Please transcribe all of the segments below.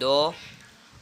2،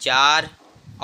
4،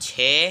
6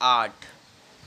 8۔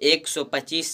125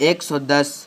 110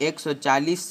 140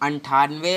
98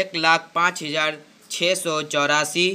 1,05,684،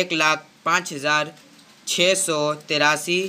1,05,683،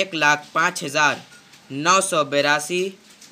1,05,982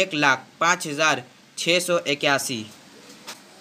1,05,681۔